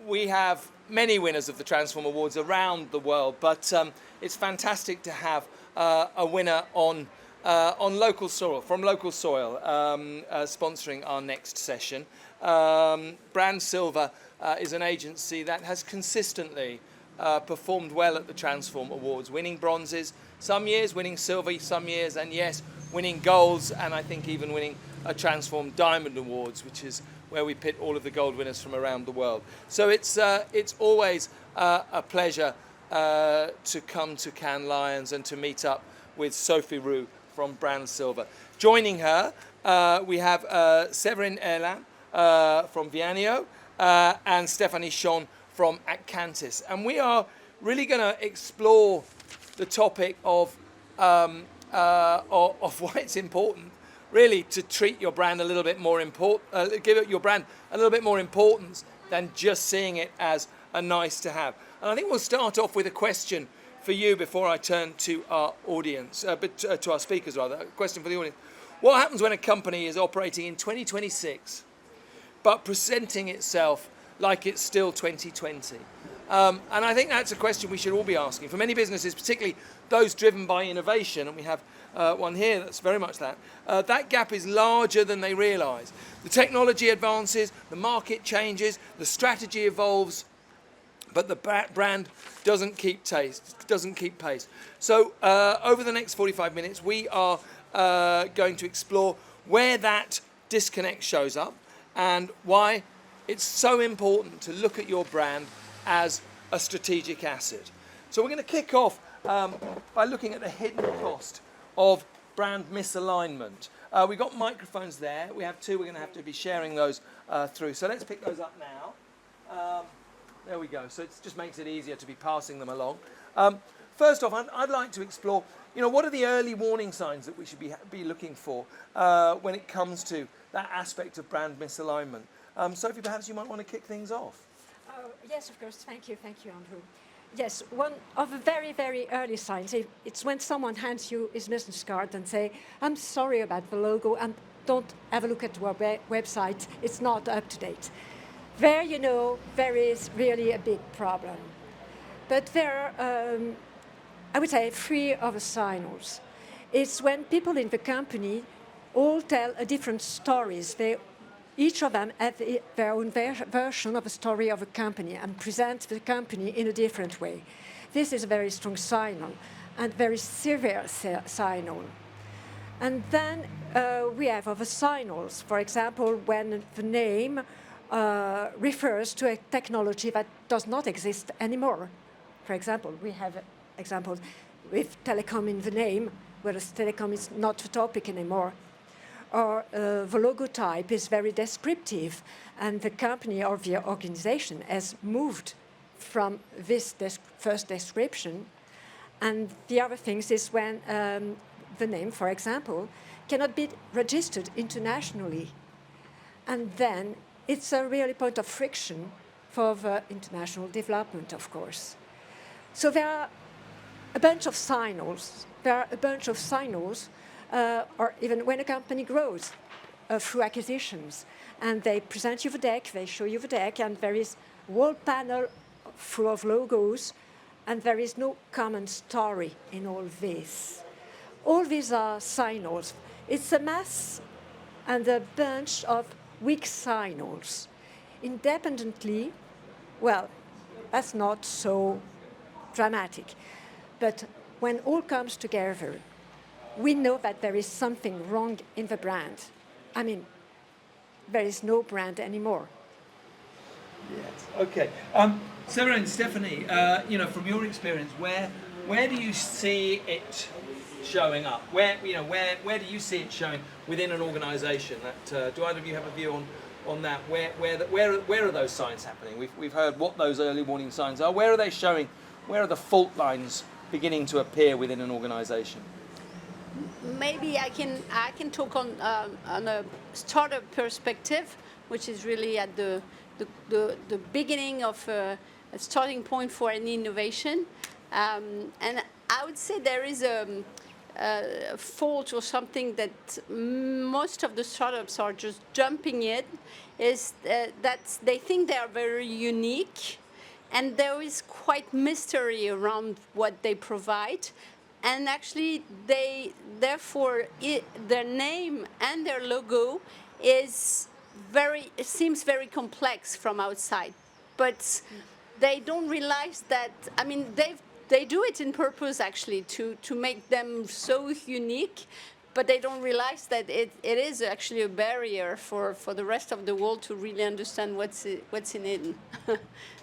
we have many winners of the Transform Awards around the world, but it's fantastic to have a winner on local soil, from local soil, sponsoring our next session. BrandSilver is an agency that has consistently performed well at the Transform Awards, winning bronzes, some years winning silver, some years, and yes, winning golds, and I think even winning a Transform Diamond Awards, which is where we pit all of the gold winners from around the world. So it's always a pleasure to come to Cannes Lions and to meet up with Sophie Roux from BrandSilver. Joining her, we have Séverine Erlin from Vianio and Stéphanie Chon from Acantis. And we are really going to explore the topic of why it's important really to treat your brand a little bit more important, give your brand a little bit more importance than just seeing it as a nice to have. And I think we'll start off with a question for you before I turn to our audience, to our speakers rather. A question for the audience. What happens when a company is operating in 2026 but presenting itself like it's still 2020? And I think that's a question we should all be asking. For many businesses, particularly those driven by innovation, and we have one here that's very much that, that gap is larger than they realise. The technology advances, the market changes, the strategy evolves, but the brand doesn't keep pace. So over the next 45 minutes, we are going to explore where that disconnect shows up and why it's so important to look at your brand as a strategic asset. So we're going to kick off by looking at the hidden cost of brand misalignment. We've got microphones there. We have two. We're going to have to be sharing those through. So let's pick those up now. There we go. So it just makes it easier to be passing them along. First off, I'd like to explore, what are the early warning signs that we should be looking for when it comes to that aspect of brand misalignment? Sophie, perhaps you might want to kick things off. Yes, of course. Thank you, Andrew. Yes, one of the very, very early signs, it's when someone hands you his business card and say, I'm sorry about the logo and don't have a look at our website, it's not up to date. There, there is really a big problem. But there are, I would say, three other signals. It's when people in the company all tell a different stories. Each of them have their own version of a story of a company and present the company in a different way. This is a very strong signal and very severe signal. And then we have other signals. For example, when the name refers to a technology that does not exist anymore. For example, we have examples with telecom in the name, whereas telecom is not the topic anymore. Or the logo type is very descriptive, and the company or the organization has moved from this first description. And the other things is when the name, for example, cannot be registered internationally. And then it's a really point of friction for the international development, of course. So there are a bunch of signals. Or even when a company grows through acquisitions, and they present you the deck, they show you the deck, and there is a whole panel full of logos, and there is no common story in all this. All these are signals. It's a mass and a bunch of weak signals. Independently, well, that's not so dramatic. But when all comes together, we know that there is something wrong in the brand. I mean, there is no brand anymore. Yes. Okay. Sarah and Stephanie, from your experience, where do you see it showing up? Where do you see it showing within an organisation? That do either of you have a view on that? Where are those signs happening? We've heard what those early warning signs are. Where are they showing? Where are the fault lines beginning to appear within an organisation? Maybe I can talk on a startup perspective, which is really at the beginning of a starting point for any innovation, and I would say there is fault or something that most of the startups are just jumping in is that they think they are very unique, and there is quite mystery around what they provide, and actually therefore their name and their logo seems very complex from outside, but they don't realize that. I mean, they do it in purpose actually to make them so unique, but they don't realize that it is actually a barrier for the rest of the world to really understand what's in it.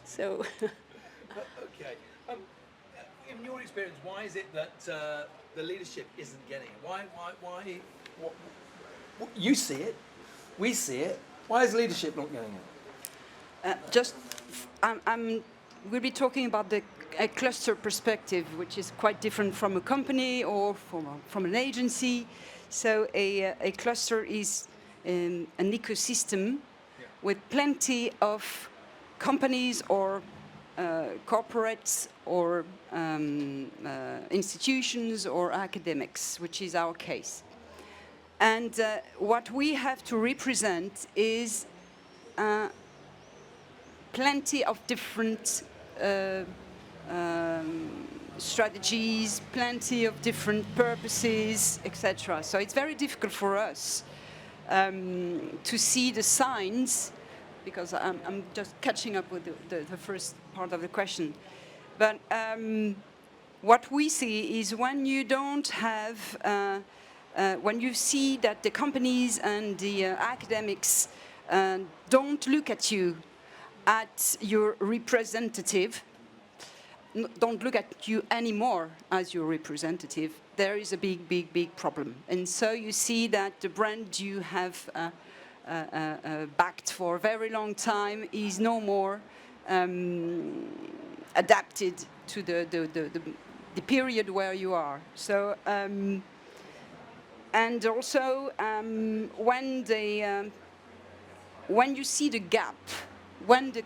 So. Okay. In your experience, why is it that the leadership isn't getting it? Why you see it, we see it. Why is leadership not getting it? We'll be talking about a cluster perspective, which is quite different from a company or from an agency. So a cluster is an ecosystem with plenty of companies or corporates or institutions or academics, which is our case. And what we have to represent is plenty of different strategies, plenty of different purposes, etc. So it's very difficult for us to see the signs, because I'm just catching up with the first part of the question. But what we see is when you don't have, when you see that the companies and the academics don't look at you as your representative, don't look at you anymore as your representative, there is a big problem. And so you see that the brand you have backed for a very long time is no more adapted to the period where you are. So, and also when you see the gap, when the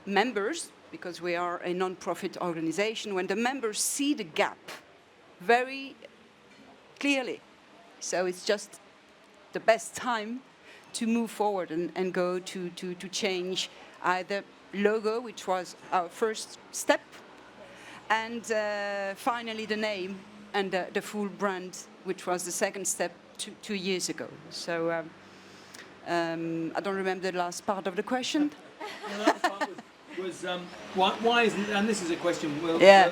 members, because we are a non-profit organization, when the members see the gap very clearly, so it's just the best time to move forward and go to change either logo, which was our first step, and finally the name and the full brand, which was the second step 2 years ago. So I don't remember the last part of the question. The last part was why isn't, and this is a question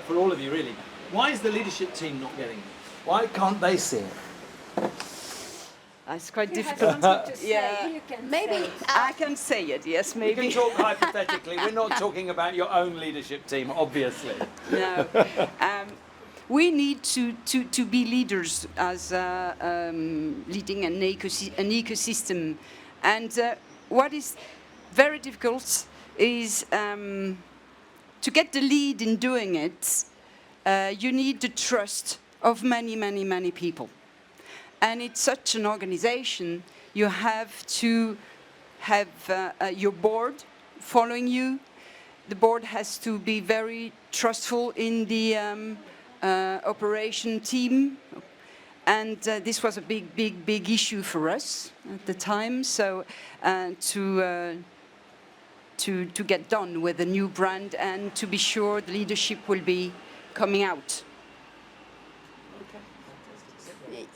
for all of you really, why is the leadership team not getting it? Why can't they see it? It's quite You have difficult. something to say, Yeah. you can Maybe say. I can say it, yes, We maybe. can talk hypothetically. We're not talking about your own leadership team, obviously. No. We need to be leaders as leading an ecosystem. And what is very difficult is to get the lead in doing it, you need the trust of many people. And it's such an organization, you have to have your board following you. The board has to be very trustful in the operation team. And this was a big issue for us at the time. So to get done with a new brand and to be sure the leadership will be coming out.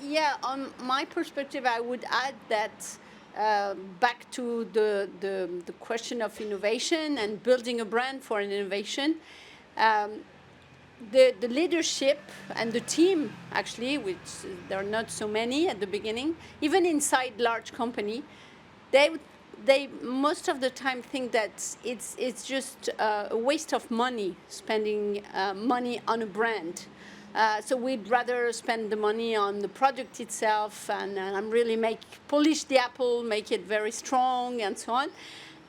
Yeah, on my perspective, I would add that back to the question of innovation and building a brand for an innovation. The leadership and the team, actually, which there are not so many at the beginning, even inside large company, they most of the time think that it's just a waste of money spending money on a brand. So we'd rather spend the money on the product itself and really polish the apple, make it very strong, and so on.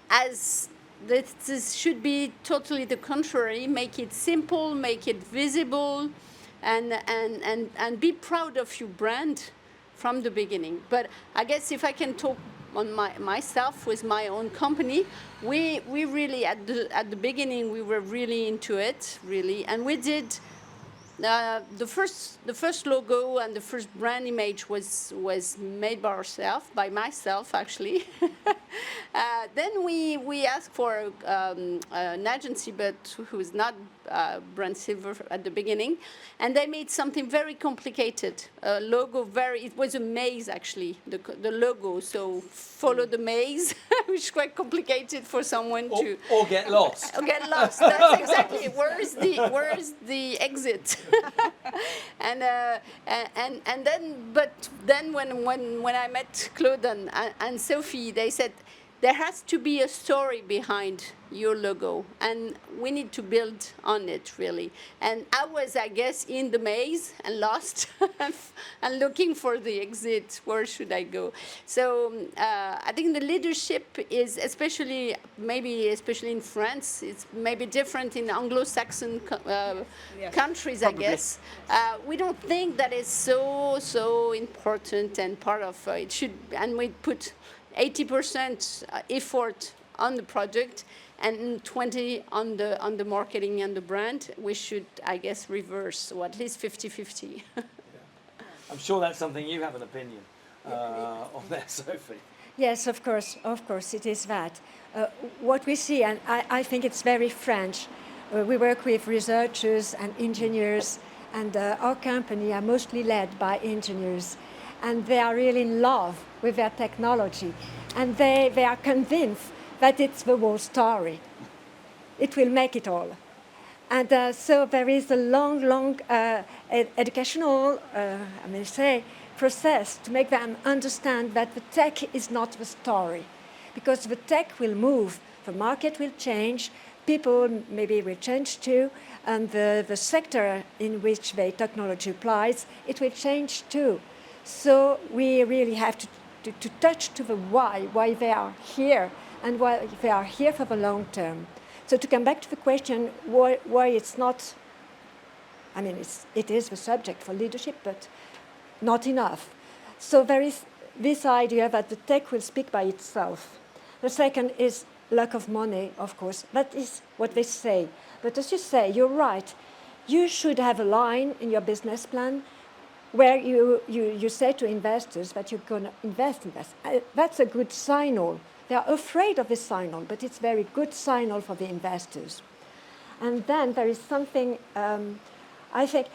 As this should be totally the contrary. Make it simple, make it visible, and be proud of your brand from the beginning. But I guess if I can talk on myself with my own company, we really at the beginning we were really into it, really, and we did the first logo and the first brand image was made by myself actually. Then we asked for an agency, but who's not BrandSilver at the beginning, and they made something very complicated. Logo it was a maze actually. The logo, so follow the maze, which is quite complicated for someone to. Or get lost. Or get lost. That's exactly. Where is the exit? and then when I met Claude and Sophie, they said there has to be a story behind your logo, and we need to build on it really. And I was, I guess, in the maze and lost and looking for the exit. Where should I go? So I think the leadership is, especially in France, it's maybe different in Anglo-Saxon countries, Probably. I guess. We don't think that is so important and part of it should, and we put 80% effort on the project and 20 on the marketing and the brand. We should, I guess, reverse, or at least 50-50. I'm sure that's something you have an opinion on there, Sophie. Yes, of course, it is that. What we see, and I think it's very French, we work with researchers and engineers, and our company are mostly led by engineers, and they are really in love with their technology, and they are convinced that it's the whole story. It will make it all. And so there is a long educational, process to make them understand that the tech is not the story, because the tech will move, the market will change, people maybe will change too, and the sector in which the technology applies, it will change too. So we really have to touch to the why they are here, and why they are here for the long term. So to come back to the question, why it's not, it is the subject for leadership, but not enough. So there is this idea that the tech will speak by itself. The second is lack of money, of course. That is what they say. But as you say, you're right. You should have a line in your business plan where you say to investors that you're going to invest in this. That's a good signal. They are afraid of this signal, but it's a very good signal for the investors. And then there is something, I think,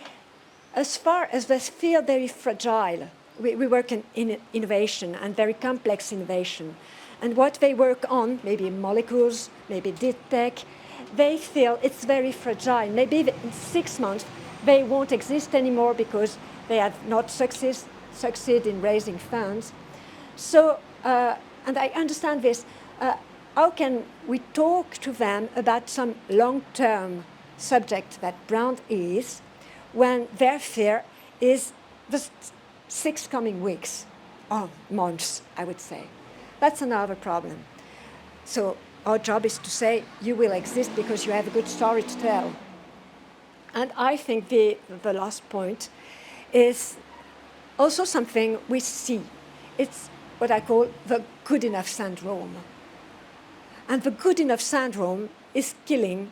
as far as they feel very fragile, we work in innovation and very complex innovation. And what they work on, maybe molecules, maybe deep tech, they feel it's very fragile. Maybe in 6 months they won't exist anymore because they have not succeed in raising funds. So, and I understand this. How can we talk to them about some long-term subject that brand is, when their fear is the 6 coming weeks or months, I would say? That's another problem. So our job is to say, you will exist because you have a good story to tell. And I think the last point is also something we see. It's what I call the good enough syndrome. And the good enough syndrome is killing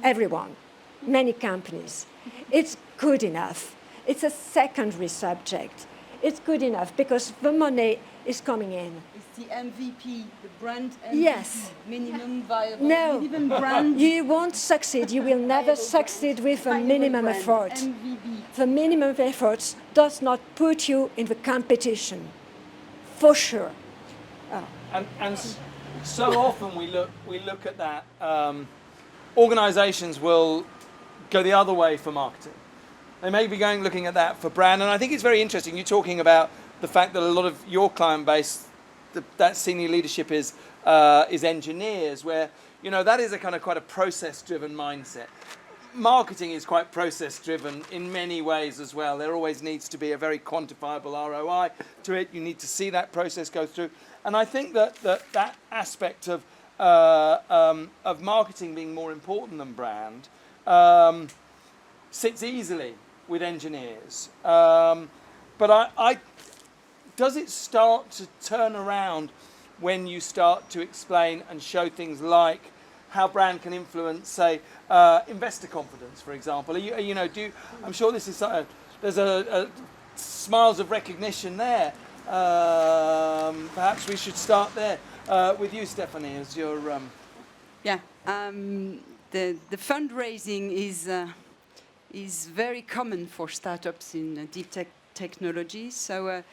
everyone, many companies. It's good enough. It's a secondary subject. It's good enough because the money is coming in. It's the MVP, the brand MVP. Yes. Minimum viable. No, Minimum brand. you won't succeed. You will never succeed with a minimum brand, effort. MVP. The minimum effort does not put you in the competition, for sure. And so often we look at that. Organisations will go the other way for marketing. They may be looking at that for brand, and I think it's very interesting. You're talking about the fact that a lot of your client base, that senior leadership is engineers, where that is a kind of quite a process-driven mindset. Marketing is quite process-driven in many ways as well. There always needs to be a very quantifiable ROI to it. You need to see that process go through, and I think that aspect of marketing being more important than brand sits easily with engineers. But does it start to turn around when you start to explain and show things like how brand can influence, say, investor confidence, for example? I'm sure this is there's a smiles of recognition there. Perhaps we should start there with you, Stephanie, as your. Yeah, the fundraising is very common for startups in deep tech technology. So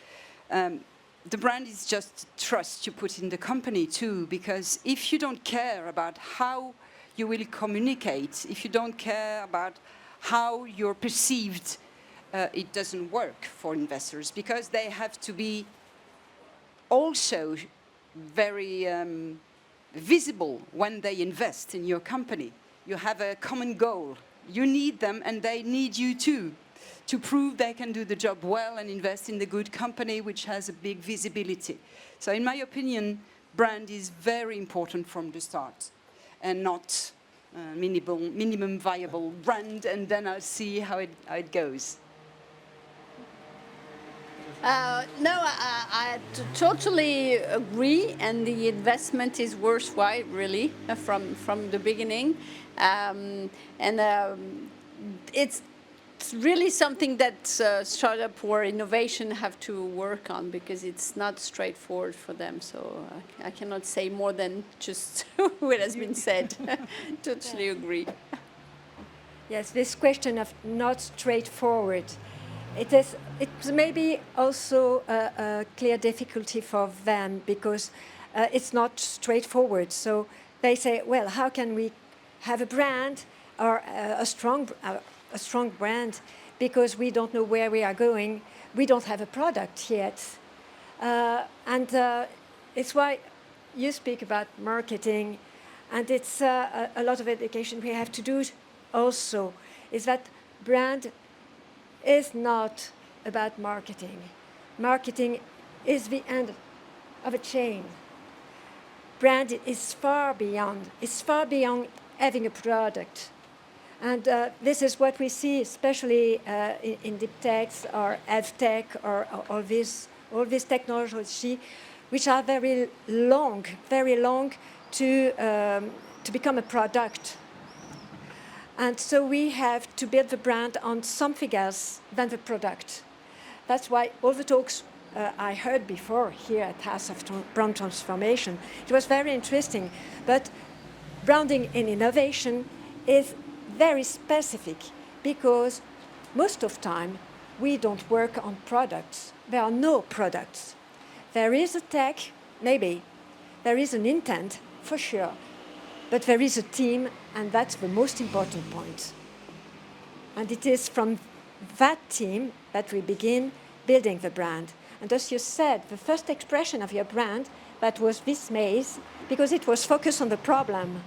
the brand is just trust you put in the company too, because if you don't care about how you will communicate, if you don't care about how you're perceived, it doesn't work for investors, because they have to be also very visible when they invest in your company. You have a common goal. You need them and they need you too, to prove they can do the job well and invest in the good company which has a big visibility. So in my opinion, brand is very important from the start, and not minimum viable brand, and then I'll see how it goes. No, I totally agree, and the investment is worthwhile, really, from the beginning, it's really something that startup or innovation have to work on, because it's not straightforward for them. So I cannot say more than just what has been said. Totally agree. Yes, this question of not straightforward. It's maybe also a clear difficulty for them, because it's not straightforward. So they say, well, how can we have a brand or a strong brand, because we don't know where we are going. We don't have a product yet. It's why you speak about marketing, and it's a lot of education we have to do also, is that brand is not about marketing. Marketing is the end of a chain. Brand is far beyond. It's far beyond having a product. And this is what we see, especially in deep techs or health tech or all this technology, which are very long to become a product. And so we have to build the brand on something else than the product. That's why all the talks I heard before here at House of Brand Transformation, it was very interesting. But branding in innovation is very specific, because most of the time we don't work on products. There are no products. There is a tech, maybe. There is an intent, for sure. But there is a team, and that's the most important point. And it is from that team that we begin building the brand. And as you said, the first expression of your brand, that was this maze, because it was focused on the problem.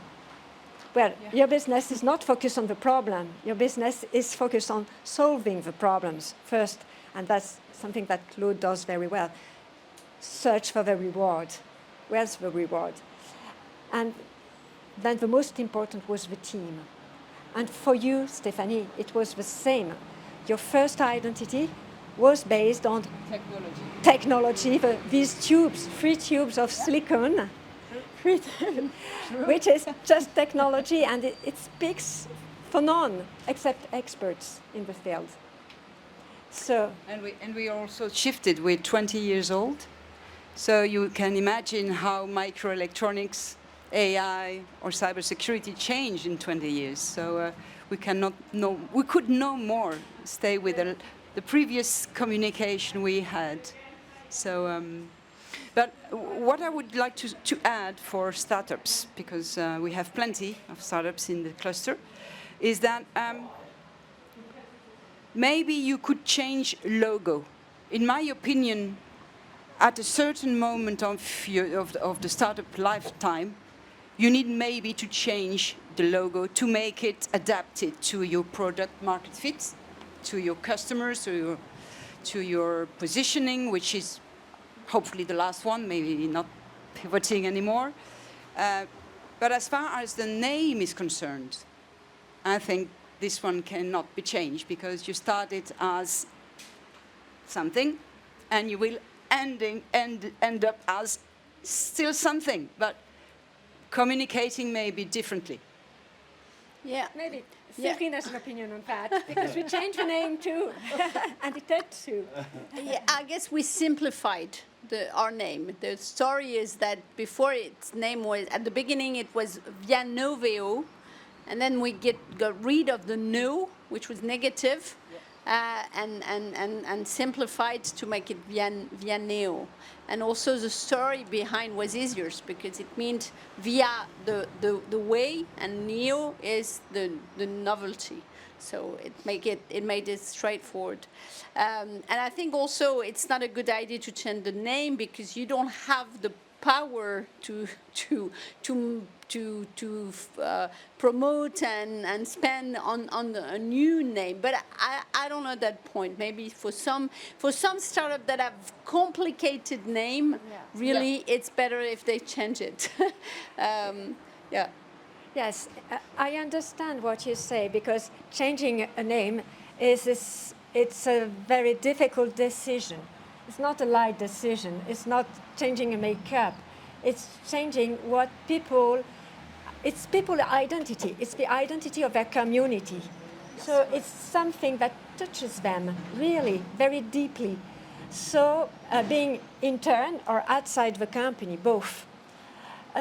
Well, your business is not focused on the problem. Your business is focused on solving the problems first, and that's something that Claude does very well. Search for the reward. Where's the reward? And then the most important was the team. And for you, Stephanie, it was the same. Your first identity was based on technology, these tubes, 3 tubes of silicone, which is just technology, and it speaks for none except experts in the field. So and we also shifted. We're 20 years old, so you can imagine how microelectronics, AI, or cybersecurity changed in 20 years. So we could no more stay with the previous communication we had. So. But what I would like to add for startups, because we have plenty of startups in the cluster, is that maybe you could change logo. In my opinion, at a certain moment of the startup lifetime, you need maybe to change the logo to make it adapted to your product market fit, to your customers, to your positioning, which is hopefully the last one, maybe not pivoting anymore. But as far as the name is concerned, I think this one cannot be changed, because you started as something and you will end up as still something. But communicating maybe differently. Yeah. Maybe Yeah. Séverine has an opinion on that, because we changed the name too, and it had to. Yeah, I guess we simplified our name. The story is that before its name was, at the beginning it was Via Noveo, and then we got rid of the no, which was negative, and simplified to make it Via Neo. And also the story behind was easier because it means via the way, and neo is the novelty. So it made it straightforward. And I think also it's not a good idea to change the name because you don't have the power to promote and spend on a new name. But I don't know at that point. Maybe for some startup that have complicated name, really it's better if they change it. Yeah. Yes, I understand what you say, because changing a name it's a very difficult decision. It's not a light decision. It's not changing a makeup. It's changing what people. It's people's identity. It's the identity of their community. So it's something that touches them really very deeply. So being intern or outside the company, both.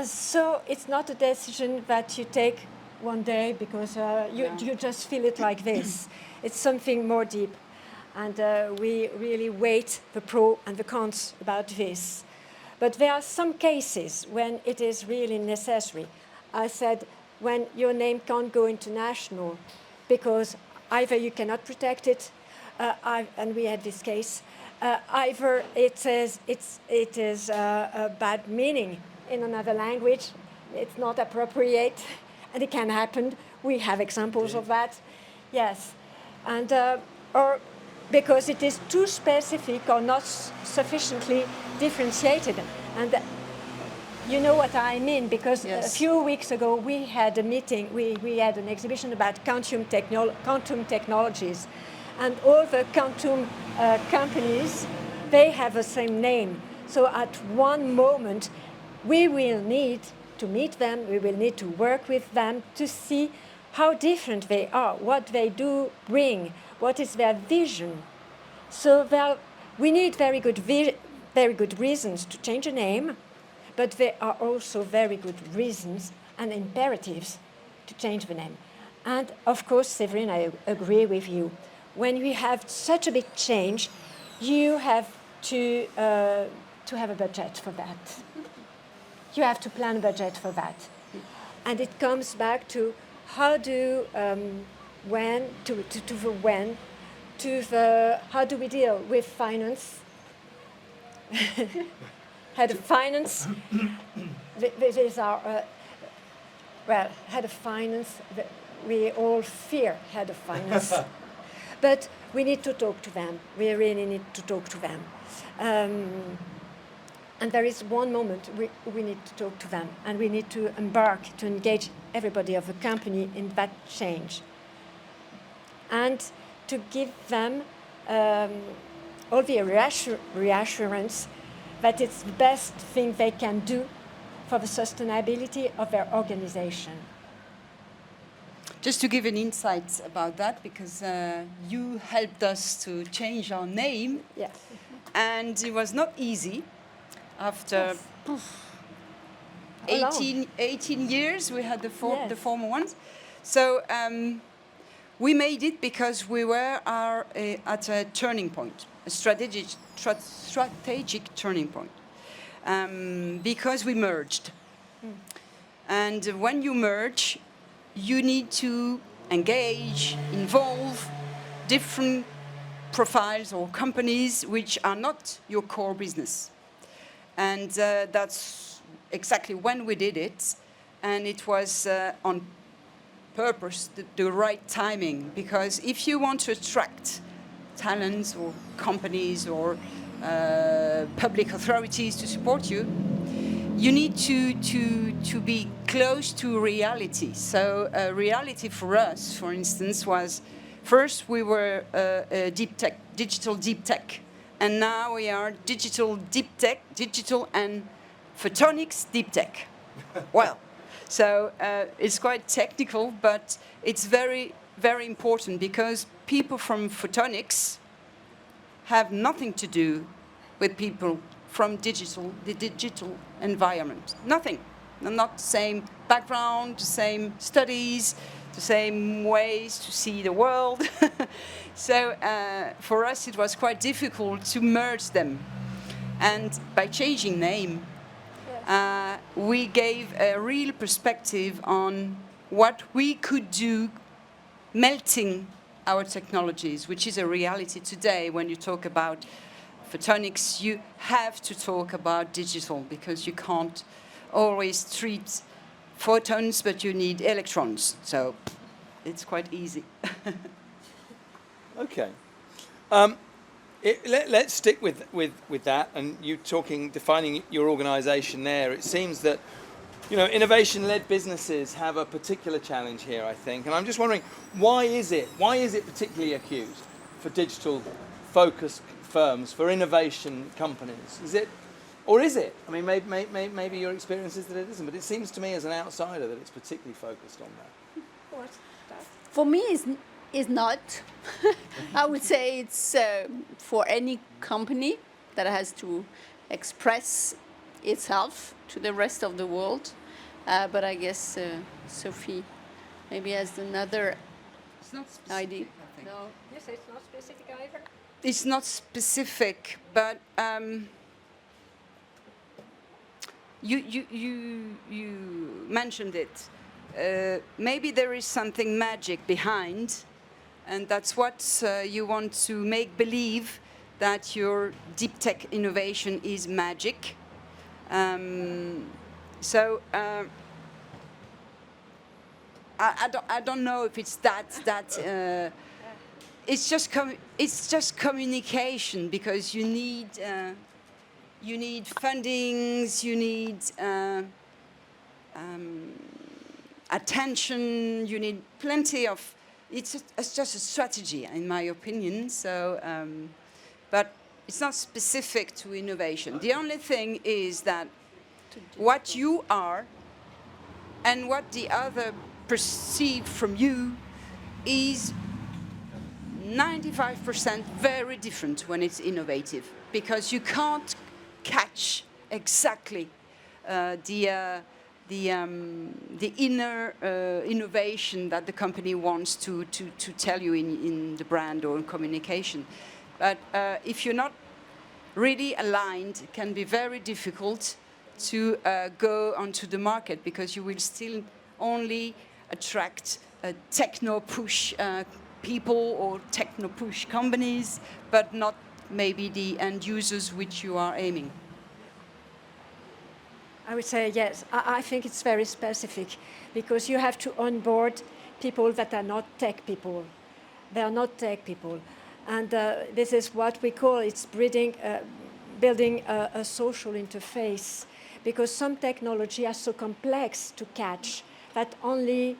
So it's not a decision that you take one day because you just feel it like this. It's something more deep. And we really weigh the pros and the cons about this. But there are some cases when it is really necessary. I said when your name can't go international because either you cannot protect it, and we had this case, either it is a bad meaning in another language, it's not appropriate, and it can happen. We have examples of that, yes. And or because it is too specific or not sufficiently differentiated. And you know what I mean, because a few weeks ago we had a meeting, we had an exhibition about quantum technologies. And all the quantum companies, they have the same name. So at one moment, we will need to meet them, we will need to work with them to see how different they are, what they do bring, what is their vision. So we need very good reasons to change a name, but there are also very good reasons and imperatives to change the name. And of course, Séverine, I agree with you. When we have such a big change, you have to have a budget for that. You have to plan a budget for that. And it comes back to how do, how do we deal with finance? Head of finance, these are, head of finance, we all fear head of finance. But we need to talk to them. We really need to talk to them. And there is one moment we need to talk to them, and we need to to engage everybody of the company in that change. And to give them all the reassurance that it's the best thing they can do for the sustainability of their organization. Just to give an insight about that, because you helped us to change our name, Yes. And it was not easy. After 18 years, we had the former ones. So we made it because we were at a turning point, a strategic turning point, because we merged. And when you merge, you need to engage, involve different profiles or companies which are not your core business. And that's exactly when we did it. And it was on purpose, the right timing. Because if you want to attract talents or companies or public authorities to support you, you need to be close to reality. So reality for us, for instance, was first we were digital deep tech. And now we are digital deep tech, digital and photonics deep tech. Well, So it's quite technical, but it's very, very important because people from photonics have nothing to do with people from the digital environment. Nothing. Not the same background, the same studies, the same ways to see the world. So for us, it was quite difficult to merge them. And by changing name, we gave a real perspective on what we could do melting our technologies, which is a reality today. When you talk about photonics, you have to talk about digital because you can't always treat photons, but you need electrons. So it's quite easy. Okay. Let's stick with that, and you defining your organisation there. It seems that, you know, innovation-led businesses have a particular challenge here, I think, and I'm just wondering, why is it particularly acute for digital-focused firms, for innovation companies? Is it? I mean, maybe your experience is that it isn't, but it seems to me as an outsider that it's particularly focused on that. For me, is not. I would say it's for any company that has to express itself to the rest of the world. But I guess Sophie maybe has another idea. I think. No, yes, it's not specific either. It's not specific, but you mentioned it. Maybe there is something magic behind, and that's what you want to make believe, that your deep tech innovation is magic. So I don't know if it's that. It's just communication, because you need fundings, you need attention, you need plenty of. It's just a strategy, in my opinion. So, but it's not specific to innovation. The only thing is that what you are and what the other perceive from you is 95% very different when it's innovative, because you can't catch exactly the inner innovation that the company wants to tell you in the brand or in communication. But if you're not really aligned, it can be very difficult to go onto the market, because you will still only attract techno-push people or techno-push companies, but not maybe the end users which you are aiming. I would say yes. I think it's very specific, because you have to onboard people that are not tech people. They are not tech people. And this is what we call, it's building a social interface, because some technology are so complex to catch that only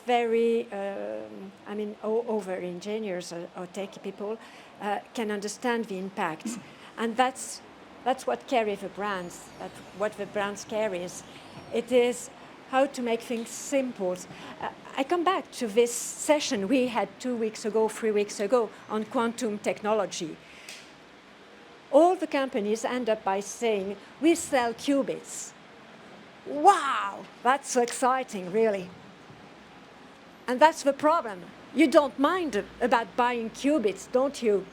very, over engineers or tech people can understand the impact. And that's what carries the brands, what the brands carries. It is how to make things simple. I come back to this session we had 3 weeks ago on quantum technology. All the companies end up by saying, we sell qubits. Wow, that's so exciting, really. And that's the problem. You don't mind about buying qubits, don't you?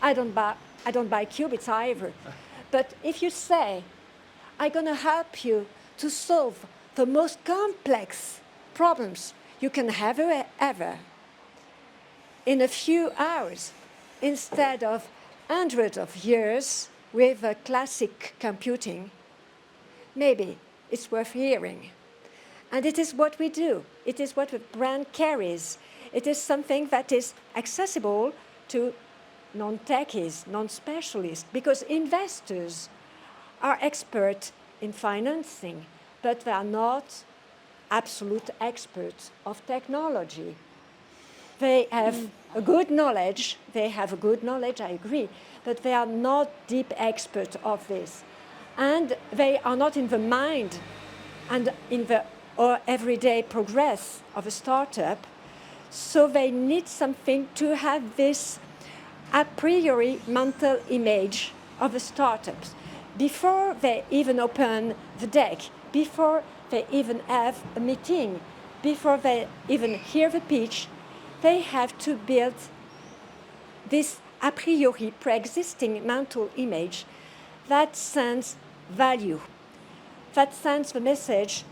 I don't buy qubits either. But if you say, I'm going to help you to solve the most complex problems you can have ever in a few hours, instead of hundreds of years with classic computing, maybe it's worth hearing. And it is what we do. It is what the brand carries. It is something that is accessible to non-techies, non-specialists, because investors are experts in financing, but they are not absolute experts of technology. They have a good knowledge, I agree, but they are not deep experts of this. And they are not in the mind and in the or everyday progress of a startup. So they need something to have this a priori mental image of the startups before they even open the deck, before they even have a meeting, before they even hear the pitch. They have to build this a priori pre-existing mental image that sends value, that sends the message,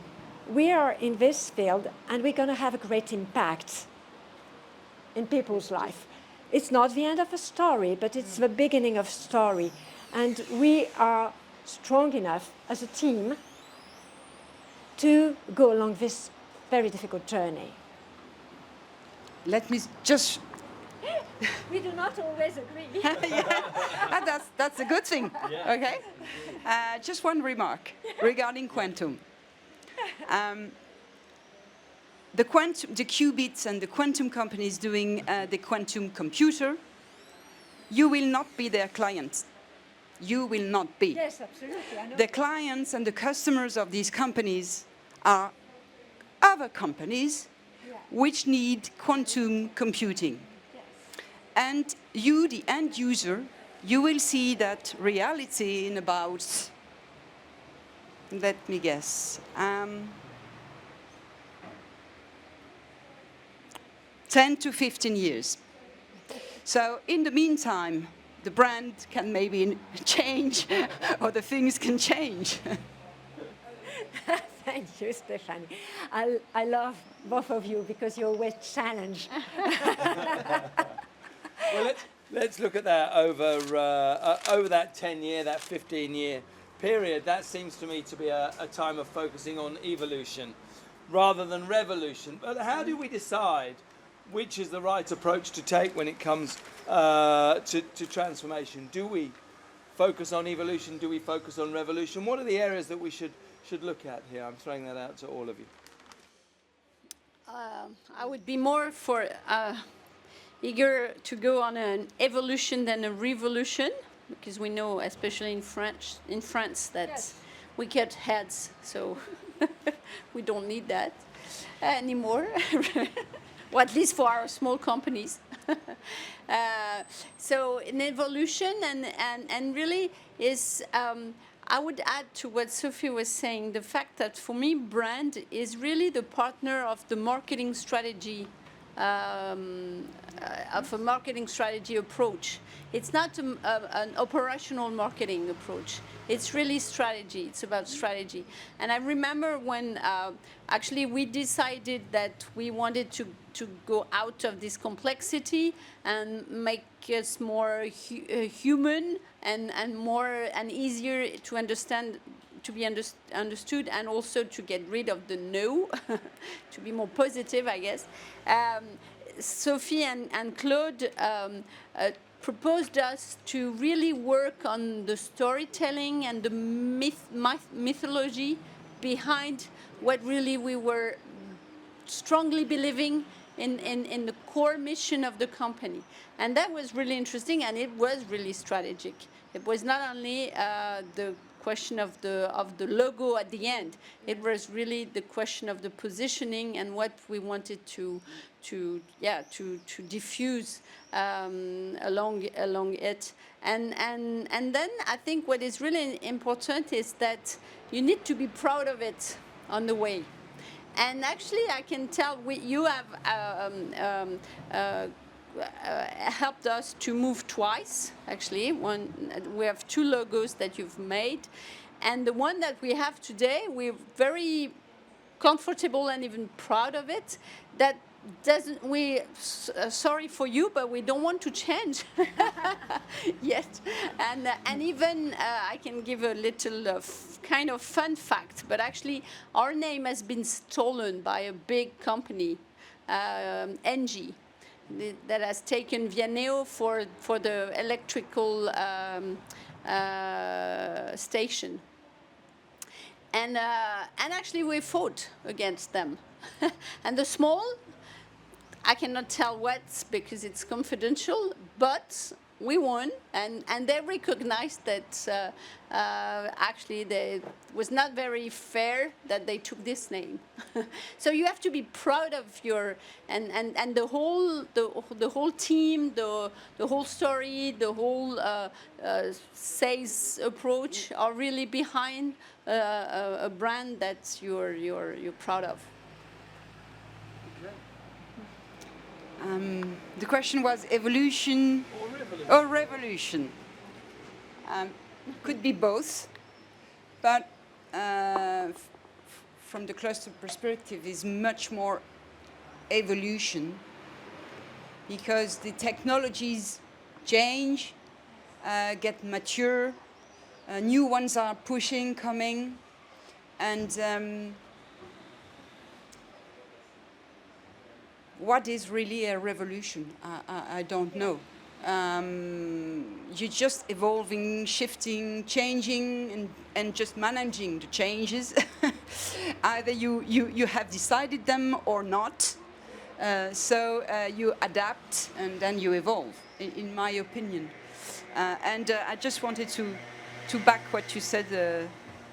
we are in this field and we're going to have a great impact in people's life. It's not the end of a story, but it's the beginning of a story. And we are strong enough as a team to go along this very difficult journey. Let me just... We do not always agree. That's a good thing, okay? Just one remark regarding quantum. The qubits and the quantum companies doing the quantum computer, you will not be their clients. You will not be. Yes, absolutely. I know. The clients and the customers of these companies are other companies which need quantum computing. Yes. And you, the end user, you will see that reality in about, let me guess, 10 to 15 years. So in the meantime, the brand can maybe change or the things can change. Thank you, Stephanie. I love both of you because you always challenge. Well, let's look at that over that 10-year, that 15-year period. That seems to me to be a time of focusing on evolution rather than revolution. But how do we decide which is the right approach to take when it comes to transformation? Do we focus on evolution? Do we focus on revolution? What are the areas that we should look at here? I'm throwing that out to all of you. I would be more for eager to go on an evolution than a revolution, because we know, especially in France, that Yes. we cut heads, so we don't need that anymore. Well, at least for our small companies. So an evolution and really is, I would add to what Sophie was saying, the fact that for me, brand is really the partner of the marketing strategy, of a marketing strategy approach. It's not an operational marketing approach. It's really strategy. It's about strategy. And I remember when actually we decided that we wanted to go out of this complexity and make us more human and more and easier to understand, to be understood, and also to get rid of the no, to be more positive, I guess. Sophie and Claude proposed us to really work on the storytelling and the mythology behind what really we were strongly believing in the core mission of the company. And that was really interesting, and it was really strategic. It was not only the question of the logo at the end. It was really the question of the positioning and what we wanted to diffuse along it. And then I think what is really important is that you need to be proud of it on the way. And actually, I can tell you have helped us to move twice, actually. We have 2 logos that you've made. And the one that we have today, we're very comfortable and even proud of it. That doesn't, sorry for you, but we don't want to change yet. And even I can give a little kind of fun fact, but actually our name has been stolen by a big company, Engie, that has taken Vianeo for the electrical station. And actually we fought against them. And the small, I cannot tell what because it's confidential, but we won, and they recognized that actually it was not very fair that they took this name. So you have to be proud of your and the whole team, the whole story, the whole sales approach are really behind a brand that you're proud of. The question was evolution or revolution. Could be both, but from the cluster perspective is much more evolution, because the technologies change, get mature, new ones are coming, and what is really a revolution? I don't know. You're just evolving, shifting, changing, and just managing the changes. Either you have decided them or not. So you adapt and then you evolve, in my opinion. And I just wanted to back what you said,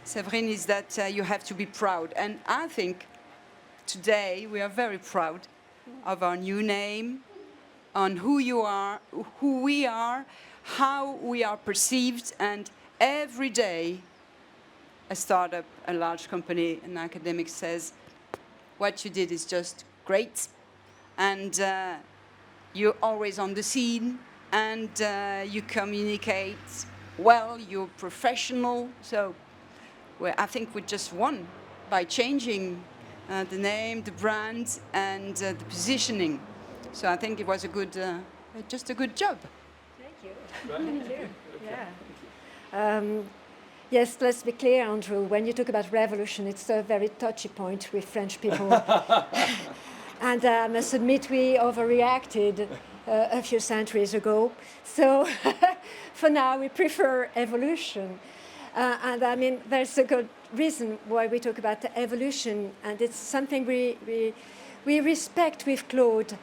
Séverine, is that you have to be proud. And I think today we are very proud of our new name, on who we are, how we are perceived, and every day a startup, a large company, an academic says, what you did is just great, and you're always on the scene, and you communicate well, you're professional, so I think we just won by changing the name, the brand, and the positioning. So I think it was just a good job. Thank you. Thank you. Yeah. Yes, let's be clear, Andrew. When you talk about revolution, it's a very touchy point with French people. And I must admit, we overreacted a few centuries ago. So for now, we prefer evolution. And I mean, there's a good reason why we talk about the evolution, and it's something we respect with Claude.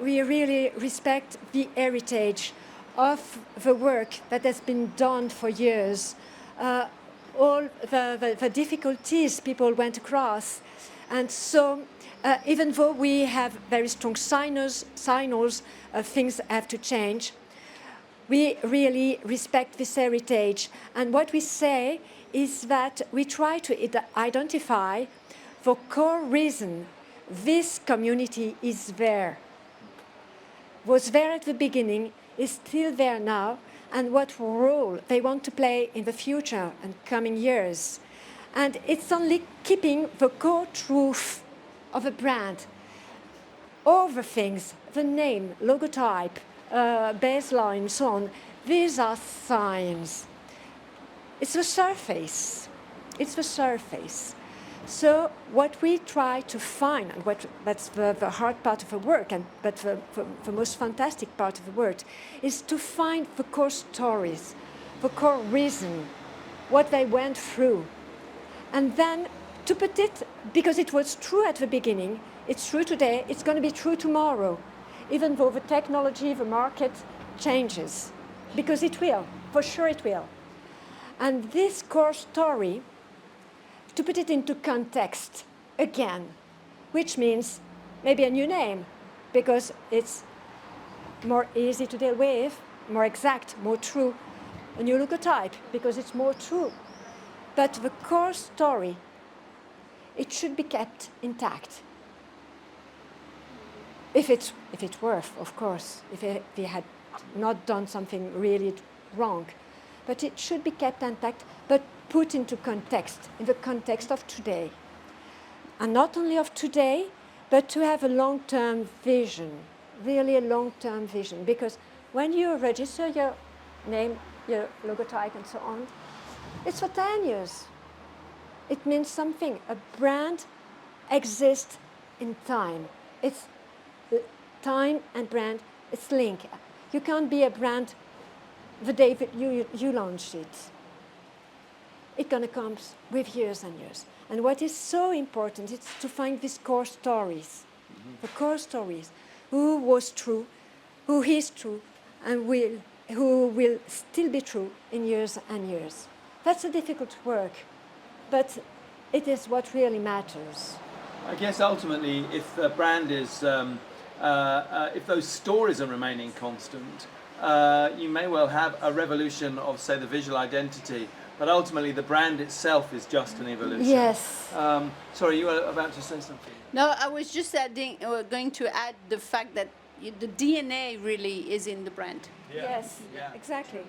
We really respect the heritage of the work that has been done for years, all the difficulties people went across. And so even though we have very strong signals, things have to change, we really respect this heritage. And what we say is that we try to identify the core reason this community is there. Was there at the beginning, is still there now, and what role they want to play in the future and coming years. And it's only keeping the core truth of a brand. All the things, the name, logotype, baseline, so on, these are signs. It's the surface. It's the surface. So what we try to find, and that's the hard part of the work, but the most fantastic part of the work, is to find the core stories, the core reason, what they went through. And then to put it, because it was true at the beginning, it's true today, it's going to be true tomorrow, even though the technology, the market changes, because it will, for sure it will. And this core story, to put it into context again, which means maybe a new name, because it's more easy to deal with, more exact, more true. A new logotype, because it's more true. But the core story, it should be kept intact. If it's worth, of course, if we had not done something really wrong. But it should be kept intact, but put into context, in the context of today. And not only of today, but to have a long-term vision, really a long-term vision. Because when you register your name, your logotype and so on, it's for 10 years. It means something. A brand exists in time. It's time and brand, it's linked. You can't be a brand the day that you launch it. It's going to come with years and years. And what is so important is to find these core stories, the core stories. Who was true, who is true, and will who will still be true in years and years. That's a difficult work, but it is what really matters. I guess ultimately, if the brand is, if those stories are remaining constant, you may well have a revolution of, say, the visual identity, but ultimately the brand itself is just an evolution. Yes. Sorry, you were about to say something. No, I was just going to add the fact that the DNA really is in the brand. Yes, Yeah. exactly.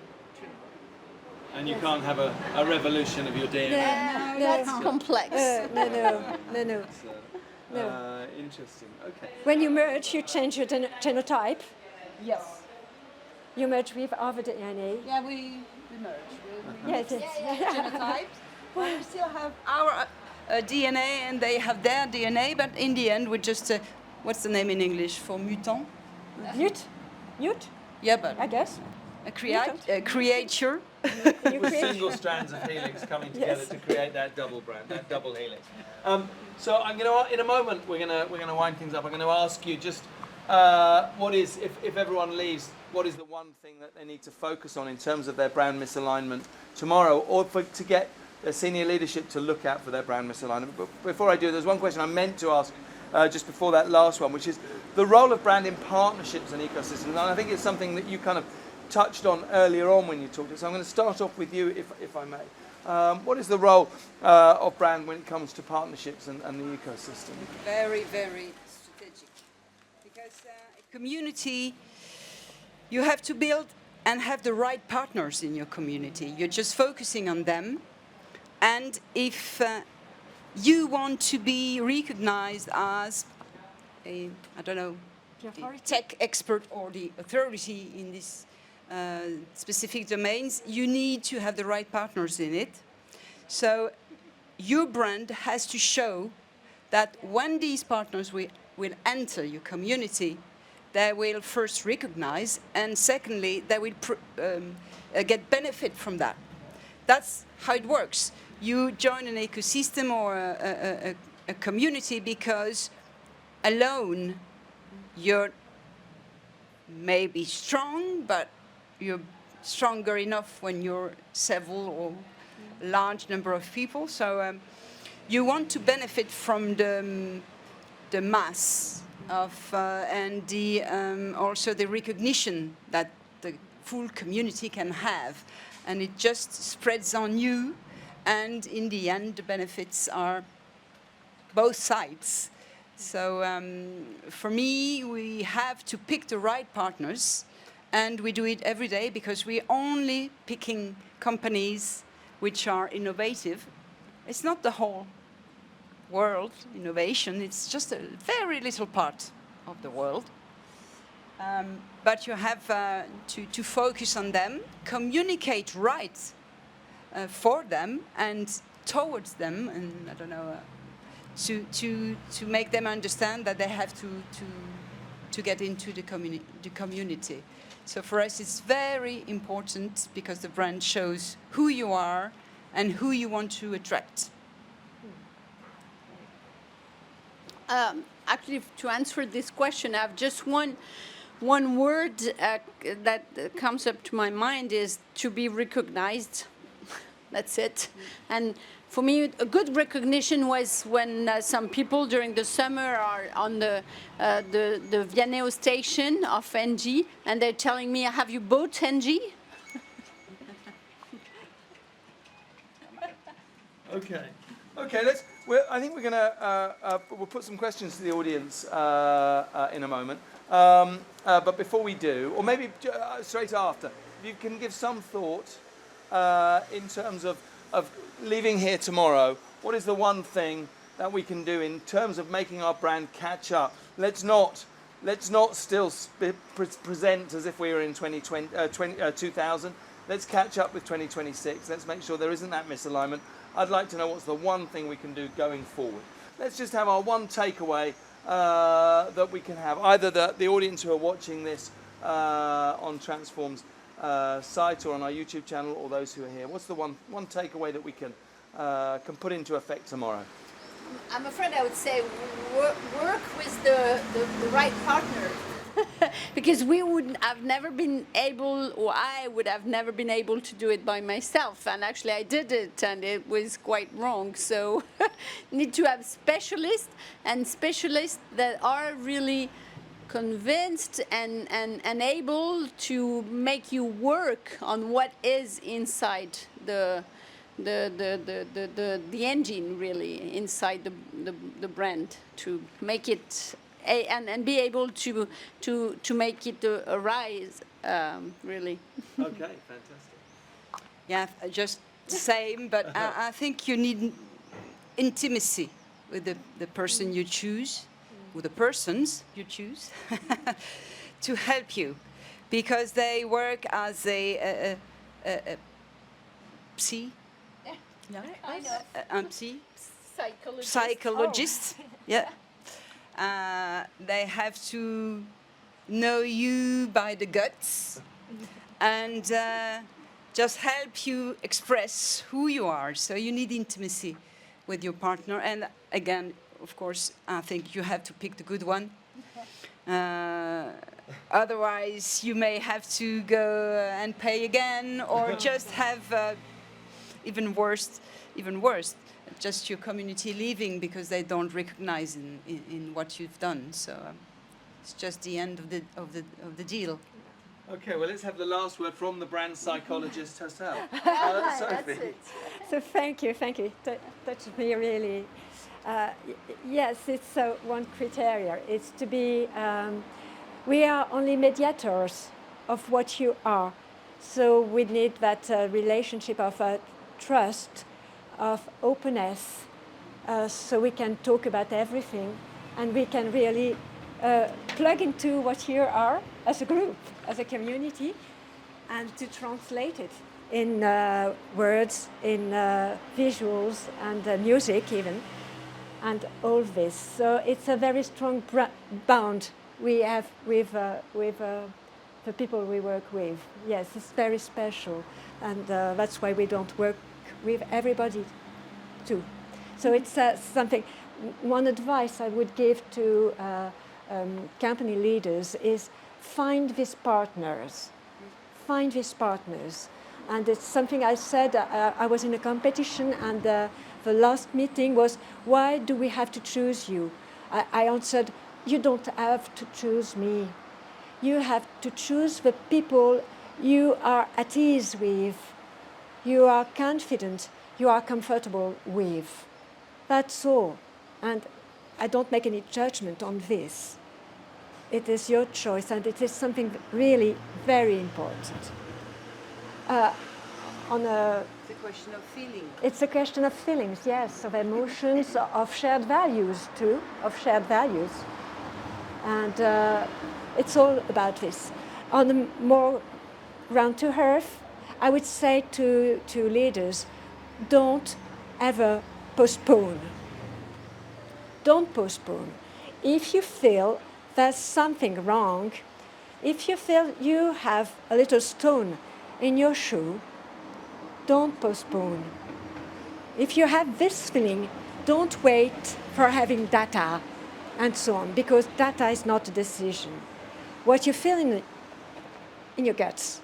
And you can't have a revolution of your DNA. No, That's complex. No. Interesting. Okay. When you merge, you change your genotype. Yes. You merge with other DNA. Yeah, we merge. Yes, Genotypes. But we still have our DNA and they have their DNA, but in the end we just, what's the name in English for mutant? Newt, Yeah, but I guess. a creature. You With create. single strands of helix coming together to create that double brand, that double helix. So I'm going to, in a moment, we're going to wind things up. I'm going to ask you just what is, if everyone leaves, what is the one thing that they need to focus on in terms of their brand misalignment tomorrow, or to get their senior leadership to look out for their brand misalignment. But before I do, there's one question I meant to ask just before that last one, which is the role of brand in partnerships and ecosystems. And I think it's something that you kind of touched on earlier on when you talked. So I'm going to start off with you, if I may. What is the role of brand when it comes to partnerships and the ecosystem? Very, very strategic. Because a community, you have to build and have the right partners in your community. You're just focusing on them. And if you want to be recognized as a, I don't know, the tech expert or the authority in this specific domains, you need to have the right partners in it. So your brand has to show that when these partners will enter your community, they will first recognize, and secondly, they will get benefit from that. That's how it works. You join an ecosystem or a community because alone you're maybe strong, but you're stronger enough when you're several or large number of people. So you want to benefit from the mass of and the also the recognition that the full community can have, and it just spreads on you, and in the end the benefits are both sides. So for me, we have to pick the right partners, and we do it every day because we're only picking companies which are innovative. It's not the whole world innovation, it's just a very little part of the world. But you have to focus on them, communicate right for them and towards them, and I don't know, to make them understand that they have to get into the community. So for us, it's very important because the brand shows who you are and who you want to attract. Actually, to answer this question, I have just one word that comes up to my mind is to be recognized. That's it. And for me, a good recognition was when some people during the summer are on the Vianeo station of NG, and they're telling me, "Have you bought NG?" Okay. Okay. I think we're gonna we'll put some questions to the audience in a moment. But before we do, or maybe straight after, if you can give some thought in terms of leaving here tomorrow, what is the one thing that we can do in terms of making our brand catch up? Let's not still present as if we were in 2000. Let's catch up with 2026. Let's make sure there isn't that misalignment. I'd like to know what's the one thing we can do going forward. Let's just have our one takeaway that we can have. Either the audience who are watching this on Transform's site or on our YouTube channel, or those who are here. What's the one takeaway that we can put into effect tomorrow? I'm afraid I would say work with the right partner. because we would have never been able, or I would have never been able to do it by myself. And actually, I did it, and it was quite wrong. So, need to have specialists, and specialists that are really convinced and able to make you work on what is inside the engine, really, inside the brand, to make it and be able to make it arise, really. Okay, fantastic. Yeah, just same, but I think you need intimacy with the person you choose, with the persons you choose, to help you, because they work as a psy, I know. un psy, Psychologist. psychologist. Yeah. They have to know you by the guts and just help you express who you are. So you need intimacy with your partner. And again, of course, I think you have to pick the good one. Otherwise, you may have to go and pay again, or just have even worse, just your community leaving because they don't recognize in what you've done. So it's just the end of the deal. Okay, well, let's have the last word from the brand psychologist herself. Sophie. So thank you. Touched me really. Yes, it's one criteria. It's to be. We are only mediators of what you are, so we need that relationship of trust, of openness, so we can talk about everything, and we can really plug into what you are as a group, as a community, and to translate it in words, in visuals, and music even, and all this. So it's a very strong bond we have with the people we work with. Yes, it's very special, and that's why we don't work with everybody too. So it's something. One advice I would give to company leaders is find these partners. Find these partners. And it's something I said, I was in a competition, and the last meeting was, why do we have to choose you? I answered, you don't have to choose me. You have to choose the people you are at ease with, you are confident, you are comfortable with. That's all. And I don't make any judgment on this. It is your choice, and it is something really very important. It's a question of feeling. It's a question of feelings, yes, of emotions, of shared values too, And it's all about this. On the more round to earth, I would say to leaders, don't ever postpone. Don't postpone. If you feel there's something wrong, if you feel you have a little stone in your shoe, don't postpone. If you have this feeling, don't wait for having data and so on, because data is not a decision. What you feel in your guts,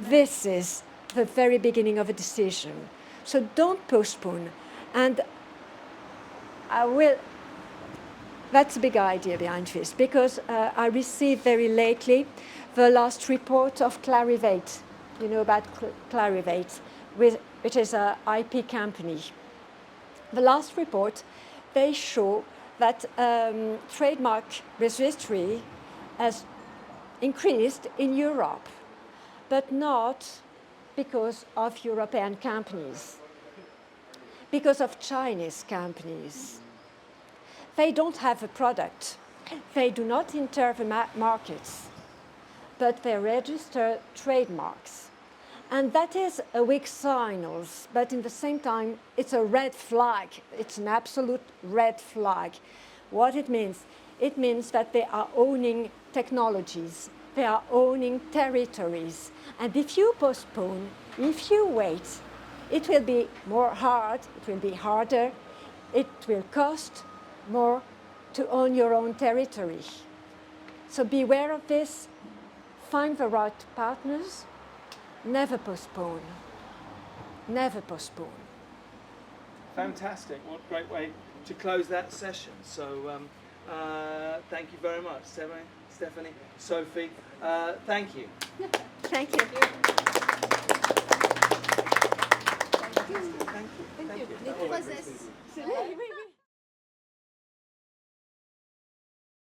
this is the very beginning of a decision. So don't postpone. And that's a big idea behind this, because I received very lately the last report of Clarivate. You know about Clarivate, which is an IP company. The last report, they show that trademark registry has increased in Europe, but not because of European companies, because of Chinese companies. They don't have a product. They do not enter the markets, but they register trademarks. And that is a weak signal, but in the same time, it's a red flag. It's an absolute red flag. What it means? It means that they are owning technologies. They are owning territories. And if you postpone, if you wait, it will be more hard, it will be harder, it will cost more to own your own territory. So beware of this. Find the right partners. Never postpone. Never postpone. Fantastic. What a great way to close that session. So thank you very much, Stephanie, Sophie. Thank you. Thank you. Thank you. It was